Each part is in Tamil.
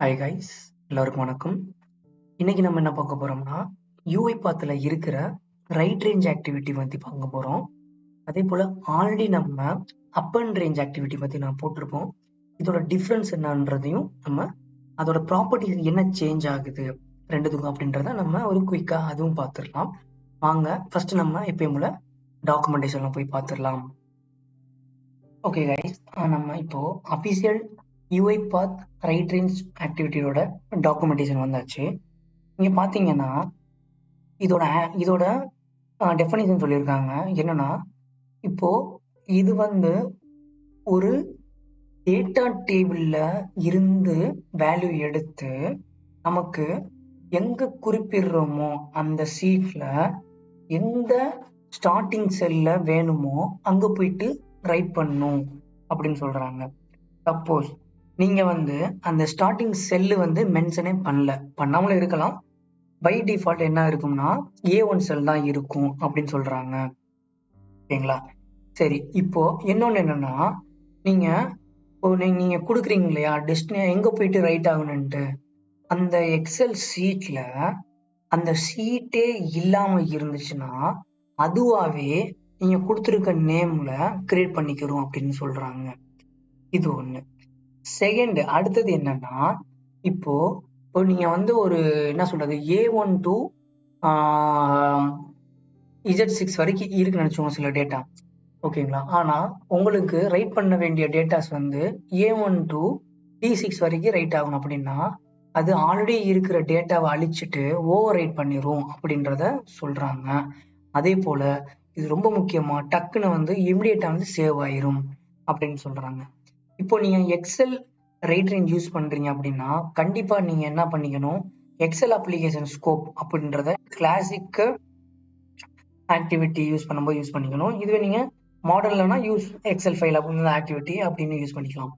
ஹாய் கைஸ், எல்லாருக்கும் வணக்கம். இன்னைக்கு நம்ம என்ன பார்க்க போறோம்னா UiPathல இருக்கிற ரைட் ரேஞ்ச் ஆக்டிவிட்டி பத்தி பார்க்க போறோம். அதே போல ஆல்ரெடி நம்ம அப்பண்ட் ரேஞ்ச் ஆக்டிவிட்டி பத்தி நான் போட்டிருப்போம். இதோட டிஃபரன்ஸ் என்னன்றதையும் நம்ம அதோட ப்ராப்பர்ட்டிஸ் என்ன சேஞ்ச் ஆகுது ரெண்டுத்துக்கும் அப்படின்றத நம்ம ஒரு குயிக்கா அதுவும் பார்த்துடலாம். வாங்க ஃபர்ஸ்ட் நம்ம எப்பயும் போல டாக்குமெண்டேஷன்ல போய் பார்த்துடலாம். ஓகே கைஸ், நம்ம இப்போ அபிஷியல் UiPath ரைட் ரேஞ்ச் ஆக்டிவிட்டியோட டாக்குமெண்டேஷன் வந்தாச்சு. இங்க பாத்தீங்கன்னா இதோட டெஃபினிஷன் சொல்லியிருக்காங்க. என்னன்னா, இப்போ இது ஒரு டேட்டா டேபிள்ல இருந்து வேல்யூ எடுத்து நமக்கு எங்க குறிப்பிடுறோமோ அந்த சீட்ல எந்த ஸ்டார்டிங் செல்ல வேணுமோ அங்க போயிட்டு ரைட் பண்ணும் அப்படின்னு சொல்றாங்க. சப்போஸ் நீங்க அந்த ஸ்டார்டிங் செல்லு மென்ஷனே பண்ணாமலும் இருக்கலாம். பை டிஃபால்ட் என்ன இருக்கும்னா A1 செல் தான் இருக்கும் அப்படின்னு சொல்றாங்க. ஓகேங்களா? சரி, இப்போ இன்னொன்னு என்னன்னா, நீங்க கொடுக்குறீங்க இல்லையா டெஸ்டினி எங்க போயிட்டு ரைட் ஆகணும்ட்டு, அந்த எக்ஸல் சீட்ல அந்த சீட்டே இல்லாம இருந்துச்சுன்னா அதுவாவே நீங்க கொடுத்துருக்க நேம்ல கிரியேட் பண்ணிக்கிறோம் அப்படின்னு சொல்றாங்க. இது ஒண்ணு. செகண்ட், அடுத்தது என்னன்னா, இப்போ நீங்க ஒரு என்ன சொல்றது A1 to Z6 வரைக்கும் இருக்குன்னு நினைச்சோம் சில டேட்டா. ஓகேங்களா? ஆனா உங்களுக்கு ரைட் பண்ண வேண்டிய டேட்டாஸ் A1 to D6 வரைக்கும் ரைட் ஆகணும் அப்படின்னா அது ஆல்ரெடி இருக்கிற டேட்டாவை அழிச்சிட்டு ஓவர் ரைட் பண்ணிரும் அப்படின்றத சொல்றாங்க. அதே போல இது ரொம்ப முக்கியமா டக்குன்னு இமிடியேட்டா சேவ் ஆயிரும் அப்படின்னு சொல்றாங்க. இப்போ நீங்க எக்ஸல் ரைட் ரேஞ்ச் யூஸ் பண்றீங்க அப்படின்னா கண்டிப்பா நீங்க என்ன பண்ணிக்கணும், எக்ஸல் அப்ளிகேஷன் ஸ்கோப் அப்படின்றத கிளாசிக் ஆக்டிவிட்டி யூஸ் பண்ணும்போது யூஸ் பண்ணிக்கணும். இதுவே நீங்க மாடல்னா யூஸ் எக்ஸல் ஃபைல் அப்படின்ற ஆக்டிவிட்டி அப்படின்னு யூஸ் பண்ணிக்கலாம்.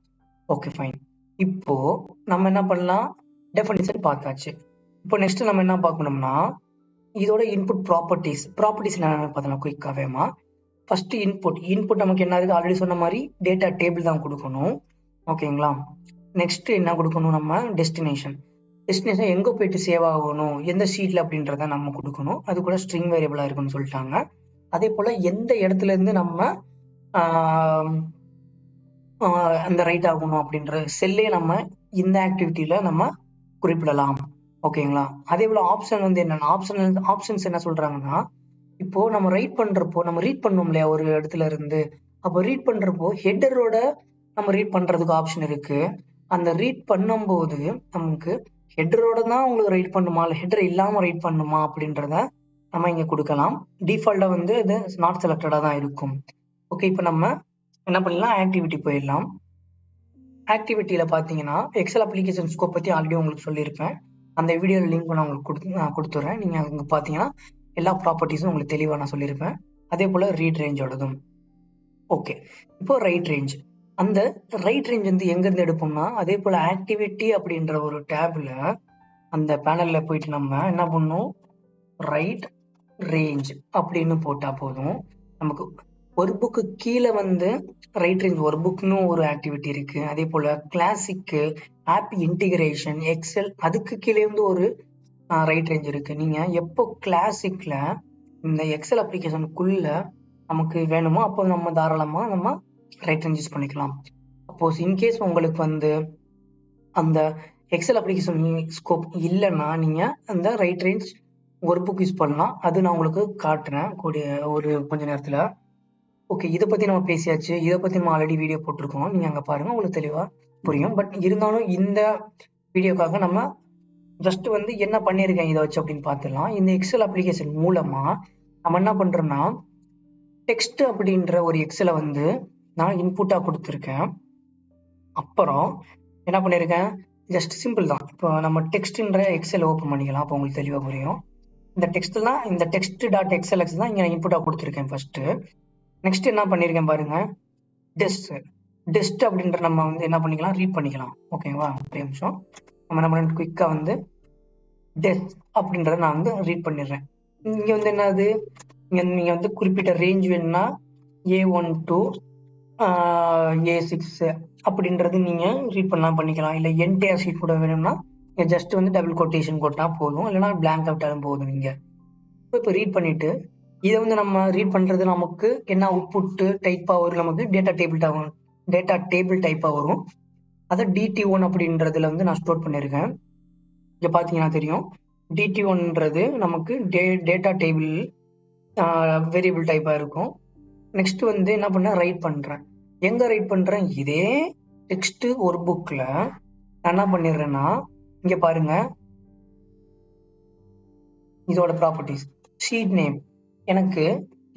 Okay fine. இப்போ நம்ம என்ன பண்ணலாம், டெஃபினிஷன் பார்த்தாச்சு. இப்போ நெக்ஸ்ட் நம்ம என்ன பார்க்கணும்னா இதோட இன்புட் ப்ராப்பர்ட்டிஸ் என்ன பார்த்தலாம் குயிக்காவேமா. ஃபர்ஸ்ட் இன்புட் நமக்கு என்ன இருக்கு, ஆல்ரெடி சொன்ன மாதிரி டேட்டா டேபிள் தான் கொடுக்கணும். ஓகேங்களா? நெக்ஸ்ட் என்ன கொடுக்கணும், நம்ம டெஸ்டினேஷன் எங்க போயிட்டு சேவ் ஆகணும், எந்த ஷீட்ல அப்படின்றத நம்ம கொடுக்கணும். அது கூட ஸ்ட்ரிங் வேரியபிளா இருக்குன்னு சொல்லிட்டாங்க. அதே போல எந்த இடத்துல இருந்து நம்ம அந்த ரைட் ஆகணும் அப்படின்ற செல்லே நம்ம இந்த ஆக்டிவிட்டியில நம்ம குறிப்பிடலாம். ஓகேங்களா? அதே போல ஆப்ஷன் என்னன்னா, ஆப்ஷன்ஸ் என்ன சொல்றாங்கன்னா, இப்போ நம்ம ரைட் பண்றப்போ நம்ம ரீட் பண்ணோம் இல்லையா ஒரு இடத்துல இருந்து, அப்போ ரீட் பண்றப்போ ஹெட்டரோட நம்ம ரீட் பண்றதுக்கு ஆப்ஷன் இருக்கு. அந்த ரீட் பண்ணும்போது நமக்கு ஹெட்டரோட தான் உங்களுக்கு ரைட் பண்ணுமா இல்லை ஹெட்டர் இல்லாம ரைட் பண்ணுமா அப்படின்றத நம்ம இங்க கொடுக்கலாம். டிஃபால்ட்டா இது நாட் செலக்டடா தான் இருக்கும். ஓகே, இப்போ நம்ம என்ன பண்ணலாம், ஆக்டிவிட்டி போயிடலாம். ஆக்டிவிட்டியில பாத்தீங்கன்னா எக்ஸல் அப்ளிகேஷன் ஸ்கோப் பத்தி ஆல்ரெடி உங்களுக்கு சொல்லியிருப்பேன். அந்த வீடியோ லிங்க் நான் உங்களுக்கு கொடுத்துறேன். நீங்க அங்க பாத்தீங்கன்னா எல்லா ப்ராப்பர்ட்டிஸும் உங்களுக்கு தெளிவா நான் சொல்லியிருப்பேன். அதே போல ரீட் ரேஞ்சோடதும். ஓகே, இப்போ ரைட் ரேஞ்ச். அந்த ரைட் ரேஞ்ச் எங்க இருந்து எடுப்போம்னா, அதே போல ஆக்டிவிட்டி அப்படின்ற ஒரு டேப்ல அந்த பேனல்ல போயிட்டு நம்ம என்ன பண்ணணும், ரைட் ரேஞ்ச் அப்படின்னு போட்டா போதும். நமக்கு ஒர்க்புக்கு கீழே ரைட் ரேஞ்ச் ஒர்க்புக்னு ஒரு ஆக்டிவிட்டி இருக்கு. அதே போல கிளாசிக் ஆப் இன்டிகிரேஷன் எக்ஸல் அதுக்கு கீழே ஒரு ரைட் ரேஞ்ச் இருக்கு. நீங்க எப்போ கிளாசிக்ல இந்த எக்ஸல் அப்ளிகேஷனுக்குள்ள நமக்கு வேணுமோ அப்போ நம்ம தாராளமா நம்ம ரைட் ரேஞ்ச் யூஸ் பண்ணிக்கலாம். சப்போஸ் இன்கேஸ் உங்களுக்கு அந்த எக்ஸல் அப்ளிகேஷன் ஸ்கோப் இல்லைன்னா நீங்க அந்த ரைட் ரேஞ்ச் ஒர்க்புக் யூஸ் பண்ணலாம். அது நான் உங்களுக்கு காட்டுறேன் கூடிய ஒரு கொஞ்ச நேரத்துல. ஓகே, இதை பத்தி நம்ம பேசியாச்சு. இதை பத்தி நம்ம ஆல்ரெடி வீடியோ போட்டிருக்கோம். நீங்க அங்க பாருங்க, உங்களுக்கு தெளிவா புரியும். பட் இருந்தாலும் இந்த வீடியோக்காக நம்ம ஜஸ்ட் என்ன பண்ணிருக்கேன் இதை வச்சு அப்படின்னு பார்த்துடலாம். இந்த எக்ஸல் அப்ளிகேஷன் மூலமா நம்ம என்ன பண்றோம்னா டெக்ஸ்ட் அப்படின்ற ஒரு எக்ஸலை நான் இன்புட்டா கொடுத்துருக்கேன். அப்புறம் என்ன பண்ணிருக்கேன், ஜஸ்ட் சிம்பிள் தான். இப்போ நம்ம டெக்ஸ்ட்ன்ற எக்ஸல் ஓப்பன் பண்ணிக்கலாம். அப்போ உங்களுக்கு தெளிவா புரியும். இந்த டெக்ஸ்ட் டாட் எக்ஸ்எல்எக்ஸ் தான் இங்க நான் இன்புட்டா கொடுத்துருக்கேன் ஃபர்ஸ்ட். நெக்ஸ்ட் என்ன பண்ணிருக்கேன் பாருங்க, டெஸ்ட் அப்படின்ற நம்ம என்ன பண்ணிக்கலாம், ரீட் பண்ணிக்கலாம். ஓகேவா? ஒரு நிமிஷம் நம்ம என்ன பண்ண குயிக்கா டெஸ்ட் அப்படின்றத நான் ரீட் பண்ணிடுறேன். இங்க என்னது, நீங்க குறிப்பிட்ட ரேஞ்ச் வேணும்னா A1 to A6 அப்படின்றது நீங்க ரீட் பண்ணிக்கலாம். இல்லை என்டையர் ஷீட் கூட வேணும்னா ஜஸ்ட் வந்து டபுள் கொட்டேஷன் போட்டா போதும், இல்லைன்னா பிளாங்க் விட்டாலும் போதும். நீங்க இப்போ ரீட் பண்ணிட்டு இதை வந்து நம்ம ரீட் பண்றது நமக்கு என்ன அவுட்புட் டைப்பா வரும், நமக்கு டேட்டா டேபிள் டைப்பா வரும். அதை DT1 அப்படின்றதுல வந்து நான் ஸ்டோர் பண்ணியிருக்கேன். இங்க பாத்தீங்கன்னா தெரியும், DT1ன்றது நமக்கு டேட்டா டேபிள் வேரியபிள் டைப்பா இருக்கும். நெக்ஸ்ட் வந்து என்ன பண்ண ரைட் பண்றேன். எங்க ரைட் பண்றேன், இதே டெக்ஸ்ட் ஒரு புக்ல நான் என்ன பண்ணிடுறேன்னா, இங்க பாருங்க இதோட ப்ராப்பர்ட்டிஸ் ஷீட் நேம். எனக்கு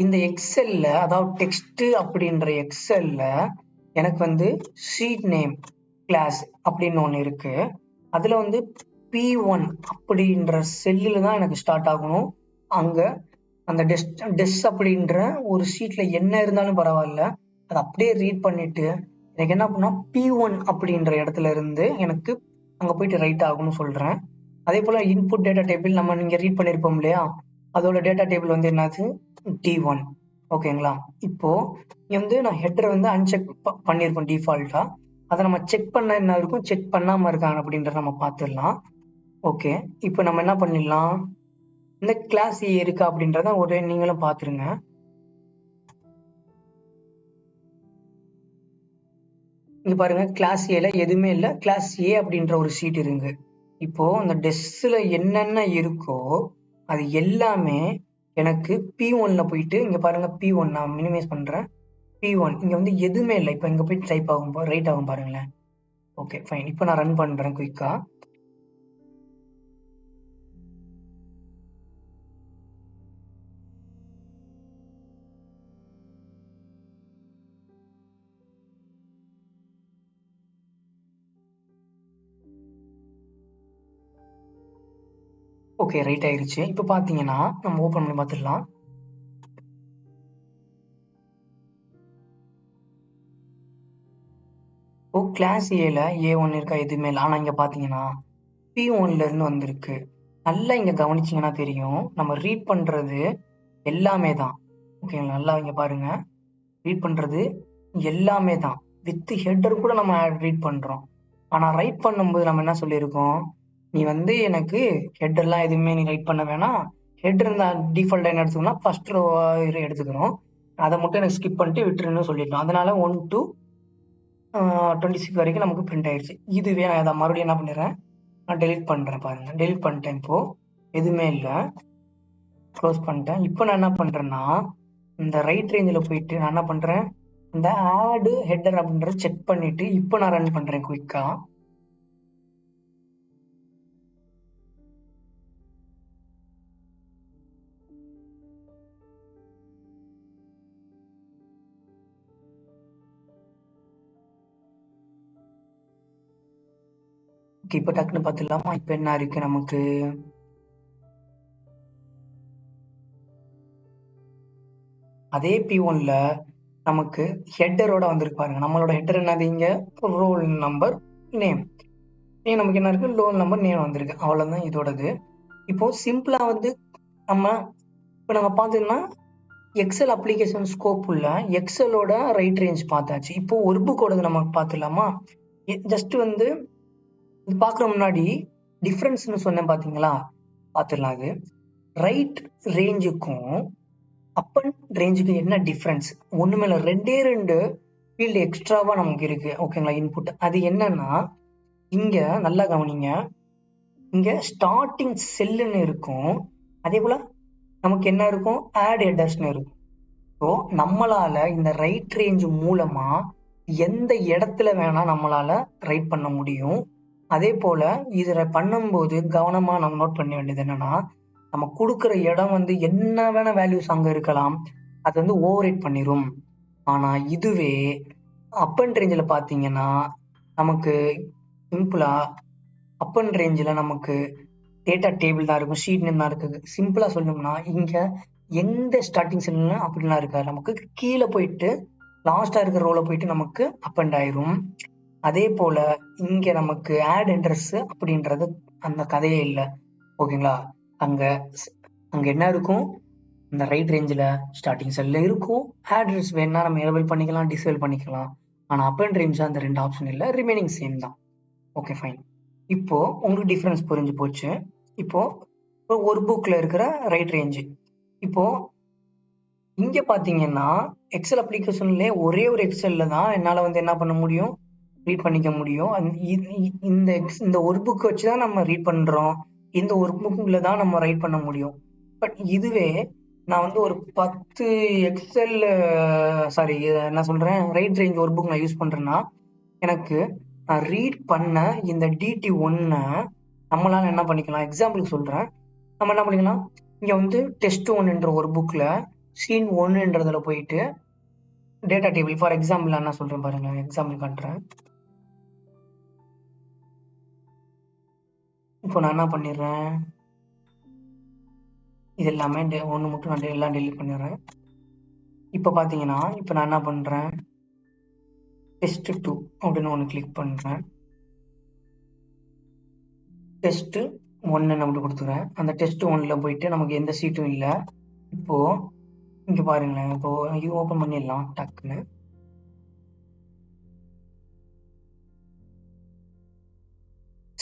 இந்த எக்ஸெல்ல, அதாவது டெக்ஸ்ட் அப்படின்ற எக்ஸெல்ல எனக்கு வந்து ஷீட் நேம் கிளாஸ் அப்படின்னு ஒன்று இருக்கு. அதுல வந்து P1 அப்படின்ற செல்லில் தான் எனக்கு ஸ்டார்ட் ஆகணும். அங்க அந்த டெஸ்ட் அப்படின்ற ஒரு ஷீட்ல என்ன இருந்தாலும் பரவாயில்ல, அதை அப்படியே ரீட் பண்ணிட்டு எனக்கு என்ன பண்ணா P1 அப்படின்ற இடத்துல இருந்து எனக்கு அங்க போயிட்டு ரைட் ஆகும்னு சொல்றேன். அதே போல இன்புட் டேட்டா டேபிள் நம்ம நீங்க ரீட் பண்ணிருப்போம் இல்லையா, அதோட டேட்டா டேபிள் வந்து என்னது D1. ஓகேங்களா. இப்போ வந்து நான் ஹெட்டரை வந்து அன்செக் பண்ணிருக்கோம் டிஃபால்ட்டா. அதை நம்ம செக் பண்ண என்ன இருக்கும், செக் பண்ணாம இருக்காங்க அப்படின்றத நம்ம பார்த்துடலாம். ஓகே, இப்போ நம்ம என்ன பண்ணிடலாம், இந்த கிளாஸ் ஏ இருக்கா அப்படின்றத ஒரு நீங்களும் பார்த்துருங்க. இங்க பாருங்க, கிளாஸ் ஏல எதுவுமே இல்லை, கிளாஸ் ஏ அப்படின்ற ஒரு ஷீட் இருக்கு. இப்போ அந்த டெஸ்க்ல என்னென்ன இருக்கோ அது எல்லாமே எனக்கு P1ல போயிட்டு, இங்க பாருங்க P1 நான் மினிமைஸ் பண்றேன். P1 இங்க வந்து எதுவுமே இல்லை. இப்போ இங்க போயிட்டு டைப் ஆகும், ரைட் ஆகும் பாருங்களேன். ஓகே ஃபைன், இப்போ நான் ரன் பண்றேன் குயிக்கா. ஓகே ரைட் ஆயிருச்சு. இப்போ பாத்தீங்கன்னா நம்ம ஓபன் பண்ணி பார்த்துடலாம். ஓ, கிளாஸ் ஏல A1 இருக்கா, எதுவுமே இல்லை. ஆனா இங்க பாத்தீங்கன்னா P1ல இருந்து வந்திருக்கு. நல்லா இங்க கவனிச்சீங்கன்னா தெரியும், நம்ம ரீட் பண்றது எல்லாமே தான். ஓகேங்களா, நல்லா இங்க பாருங்க, ரீட் பண்றது எல்லாமே தான். வித் ஹெட்டர் கூட நம்ம ரீட் பண்றோம். ஆனா ரைட் பண்ணும்போது நம்ம என்ன சொல்லியிருக்கோம், நீ வந்து எனக்கு ஹெட்டர்லாம் எதுவுமே நீ ரைட் பண்ண வேணாம், ஹெட்டர் நான் டிஃபால்ட்டா என்ன எடுத்துக்கணும், ஃபர்ஸ்ட் ரோ எடுத்துக்கிறோம், அதை மட்டும் எனக்கு ஸ்கிப் பண்ணிட்டு விட்டுருன்னு சொல்லிட்டோம். அதனால 1 to 26 வரைக்கும் நமக்கு பிரிண்ட் ஆயிடுச்சு. இதுவே நான் அதை மறுபடியும் என்ன பண்ணிடுறேன், நான் டெலிட் பண்றேன். பாருங்க, டெலிட் பண்ணிட்டேன். இப்போ எதுவுமே இல்லை, க்ளோஸ் பண்ணிட்டேன். இப்போ நான் என்ன பண்றேன்னா, இந்த ரைட் ரேஞ்சில் போயிட்டு நான் என்ன பண்றேன், இந்த ஆட் ஹெட்டர் அப்படின்றத செக் பண்ணிட்டு இப்போ நான் ரன் பண்றேன் குயிக்கா. இப்போ டக்குன்னு பார்த்துடலாமா, இப்போ என்ன இருக்கு நமக்கு, அதே P1ல நமக்கு ஹெட்டரோட வந்திருக்கு பாருங்க. நம்மளோட ஹெட்டர் என்னது, இங்க ரோல் நம்பர் நேம், நமக்கு என்ன இருக்கு, ரோல் நம்பர் நேம் வந்திருக்கு. அவ்வளவுதான் இதோடது. இப்போ சிம்பிளா வந்து நம்ம இப்போ நம்ம பார்த்தோம்னா எக்ஸல் அப்ளிகேஷன் ஸ்கோப் உள்ள எக்ஸலோட ரைட் ரேஞ்ச் பார்த்தாச்சு. இப்போ ஒரு புக்கோட நம்ம பார்த்துடலாமா. ஜஸ்ட் வந்து இது பார்க்குற முன்னாடி டிஃப்ரென்ஸ்னு சொன்னேன் பாத்தீங்களா, பார்த்துடலாம். அது ரைட் ரேஞ்சுக்கும் அப்பன் ரேஞ்சுக்கு என்ன டிஃப்ரென்ஸ், ஒண்ணுமே இல்லை, ரெண்டு ஃபீல்டு எக்ஸ்ட்ராவா நமக்கு இருக்கு. ஓகேங்களா, இன்புட். அது என்னன்னா, இங்க நல்லா கவனிங்க, இங்க ஸ்டார்டிங் செல்லுன்னு இருக்கும், அதே போல நமக்கு என்ன இருக்கும், ஆட் ஹெட்டர்ஸ்னு இருக்கும். ஸோ நம்மளால இந்த ரைட் ரேஞ்ச் மூலமா எந்த இடத்துல வேணா நம்மளால ரைட் பண்ண முடியும். அதே போல இதுல பண்ணும்போது கவனமா நம்ம நோட் பண்ண வேண்டியது என்னன்னா, நம்ம கொடுக்குற இடம் வந்து என்ன வேணா வேல்யூஸ் அங்க இருக்கலாம், அது வந்து ஓவர் ரைட் பண்ணிரும். ஆனா இதுவே அப்பன் ரேஞ்சில் பாத்தீங்கன்னா நமக்கு சிம்பிளா அப்பன் ரேஞ்சில் நமக்கு டேட்டா டேபிள் தான் இருக்கும், ஷீட் நேம் தான் இருக்குது. சிம்பிளா சொல்லணும்னா இங்க எந்த ஸ்டார்டிங் செல்லுன்னு அப்படிலாம் இருக்காது, நமக்கு கீழே போயிட்டு லாஸ்டா இருக்கிற ரோல போயிட்டு நமக்கு அப்பண்ட் ஆயிரும். அதே போல இங்க நமக்கு ஆட் என்ட்ரஸ் அப்படின்றது அந்த கதையே இல்லை. ஓகேங்களா, அங்க அங்க என்ன இருக்கும், இந்த ரைட் ரேஞ்சில் ஸ்டார்டிங் செல்லில் இருக்கும். ஆட்ரஸ் வேணா நம்ம எனேபிள் பண்ணிக்கலாம், டிசேபிள் பண்ணிக்கலாம். ஆனால் அப்பண்ட் ரேஞ்சில் அந்த 2 ஆப்ஷன் இல்லை, ரிமைனிங் சேம் தான். Okay fine. இப்போ உங்களுக்கு டிஃப்ரென்ஸ் புரிஞ்சு போச்சு. இப்போ ஒரு புக்கில் இருக்கிற ரைட் ரேஞ்சு. இப்போ இங்கே பார்த்தீங்கன்னா எக்ஸல் அப்ளிகேஷன்லேயே ஒரே ஒரு எக்ஸலில் தான் என்னால் வந்து என்ன பண்ண முடியும், ரீட் பண்ணிக்க முடியும். இந்த ஒரு புக் வச்சு தான் நம்ம ரீட் பண்ணுறோம், இந்த ஒரு புக்கில் தான் நம்ம ரைட் பண்ண முடியும். பட் இதுவே நான் வந்து ஒரு 10 எக்ஸல் சாரி என்ன சொல்கிறேன், ரைட் ரேஞ்ச் ஒரு புக் நான் யூஸ் பண்ணுறேன்னா எனக்கு நான் ரீட் பண்ண இந்த DT1 நம்மளால என்ன பண்ணிக்கலாம், எக்ஸாம்பிளுக்கு சொல்கிறேன். நம்ம என்ன பண்ணிக்கலாம், இங்கே வந்து test1 ஒரு புக்கில் scene1 போயிட்டு டேட்டா டேபிள் ஃபார் எக்ஸாம்பிள் நான் என்ன சொல்கிறேன் பாருங்க, எக்ஸாம்பிள் காட்டுறேன். இப்போ நான் என்ன பண்ணிடுறேன், இது எல்லாமே ஒன்று மட்டும் நான் எல்லாம் டெலிட் பண்ணிடுறேன். இப்போ பார்த்தீங்கன்னா இப்போ நான் என்ன பண்ணுறேன், test2 அப்படின்னு ஒன்று கிளிக் பண்ணுறேன். test1 நம்ம கொடுத்துக்கிறேன். அந்த test1ல போயிட்டு நமக்கு எந்த சீட்டும் இல்லை. இப்போ இங்கே பாருங்களேன், இப்போ இது ஓப்பன் பண்ணிடலாம் டக்குன்னு.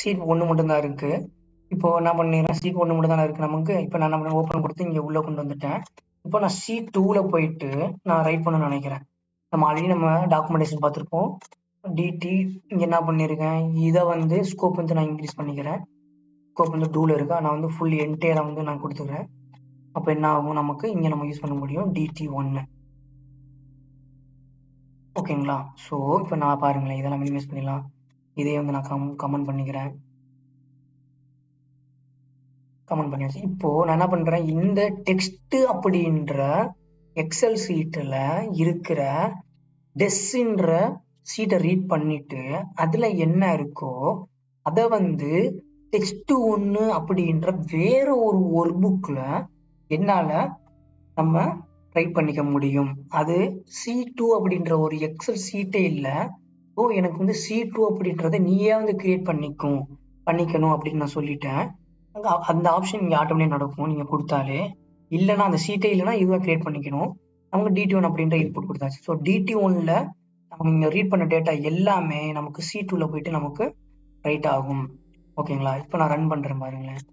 சீட் 1 மட்டும்தான் இருக்கு. இப்போ என்ன பண்ணிடுறேன், சீட் 1 மட்டும் தானே இருக்கு நமக்கு. இப்போ நான் என்ன பண்ண, ஓப்பன் கொடுத்து இங்கே உள்ள கொண்டு வந்துட்டேன். இப்போ நான் சீட் 2ல போயிட்டு நான் ரைட் பண்ண நினைக்கிறேன். நம்ம ஆல்ரெடி நம்ம டாக்குமெண்டேஷன் பார்த்துருப்போம். டிடி இங்கே என்ன பண்ணியிருக்கேன், இதை வந்து ஸ்கோப் வந்து நான் இன்க்ரீஸ் பண்ணிக்கிறேன். ஸ்கோப் வந்து 2ல இருக்கா, நான் வந்து ஃபுல் என்டையரா வந்து நான் கொடுத்துக்கிறேன். அப்போ என்ன ஆகும், நமக்கு இங்கே நம்ம யூஸ் பண்ண முடியும் DT1. ஓகேங்களா. ஸோ இப்போ நான் பாருங்களேன், இதெல்லாம் மினிமைஸ் பண்ணிடலாம். இதே வந்து நான் கமெண்ட் பண்ணிக்கிறேன். கமெண்ட் பண்ணியாச்சு. இப்போ நான் என்ன பண்றேன், இந்த டெக்ஸ்ட் அப்படின்ற எக்ஸல் சீட்டில் இருக்கிற டெஸ்ன்ற சீட்டை ரீட் பண்ணிட்டு அதுல என்ன இருக்கோ அதை வந்து test1 அப்படின்ற வேற ஒரு ஒர்க் புக்ல என்னால நம்ம ரைட் பண்ணிக்க முடியும். அது C2 அப்படின்ற ஒரு எக்ஸல் சீட்டே இல்லை. ஸோ எனக்கு வந்து C2 அப்படின்றத நீயே வந்து கிரியேட் பண்ணிக்கணும் அப்படின்னு நான் சொல்லிட்டேன். அந்த ஆப்ஷன் இங்கே ஆட்டோமேட்டிக் நடக்கும் நீங்கள் கொடுத்தாலே. இல்லைன்னா அந்த சீட்டே இல்லைன்னா இதுவாக கிரியேட் பண்ணிக்கணும். நமக்கு DT1 அப்படின்ற இன்புட் கொடுத்தாச்சு. ஸோ DT1ல நம்ம இங்கே ரீட் பண்ண டேட்டா எல்லாமே நமக்கு C2ல போயிட்டு நமக்கு ரைட் ஆகும். ஓகேங்களா. இப்போ நான் ரன் பண்ணுறேன் பாருங்களேன்.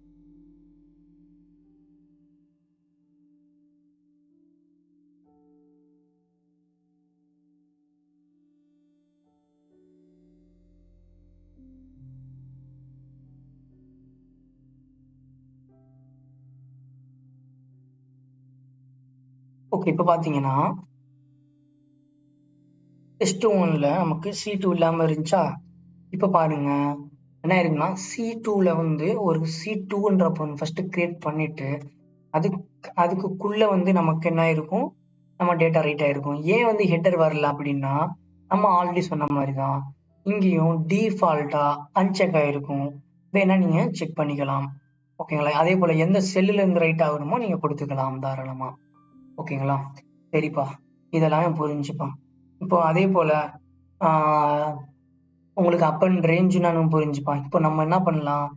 ஓகே, இப்போ பார்த்தீங்கன்னா test1ல நமக்கு C2 இல்லாமல் இருந்துச்சா. இப்போ பாருங்க என்ன இருக்குன்னா, C2ல வந்து ஒரு C2ன்ற ஃபர்ஸ்ட் கிரியேட் பண்ணிட்டு அதுக்குள்ள வந்து நமக்கு என்ன இருக்கும், நம்ம டேட்டா ரைட் ஆயிருக்கும். ஏன் வந்து ஹெட்டர் வரல அப்படின்னா, நம்ம ஆல்ரெடி சொன்ன மாதிரி தான் இங்கேயும் டிஃபால்ட்டா அன்செக் ஆயிருக்கும். வேணா நீங்க செக் பண்ணிக்கலாம். ஓகேங்களா. அதே போல எந்த செல்லுல இருந்து ரைட் ஆகணுமோ நீங்க கொடுத்துக்கலாம் தாராளமா. ஓகேங்களா. சரிப்பா, இதெல்லாம் புரிஞ்சுப்பா. இப்போ அதே போல உங்களுக்கு அப்பண்ட் ரேஞ்சு நான் புரிஞ்சுப்பா. இப்போ நம்ம என்ன பண்ணலாம்,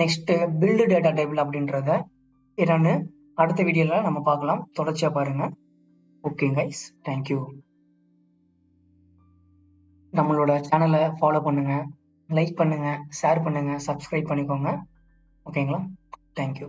நெக்ஸ்ட் பில்டு டேட்டா டேபிள் அப்படின்றத என்னன்னு அடுத்த வீடியோல நம்ம பார்க்கலாம். தொடர்ச்சியா பாருங்க. Okay guys, thank you. நம்மளோட சேனலை ஃபாலோ பண்ணுங்க, லைக் பண்ணுங்க, ஷேர் பண்ணுங்க, சப்ஸ்கிரைப் பண்ணிக்கோங்க. ஓகேங்களா. தேங்க்யூ.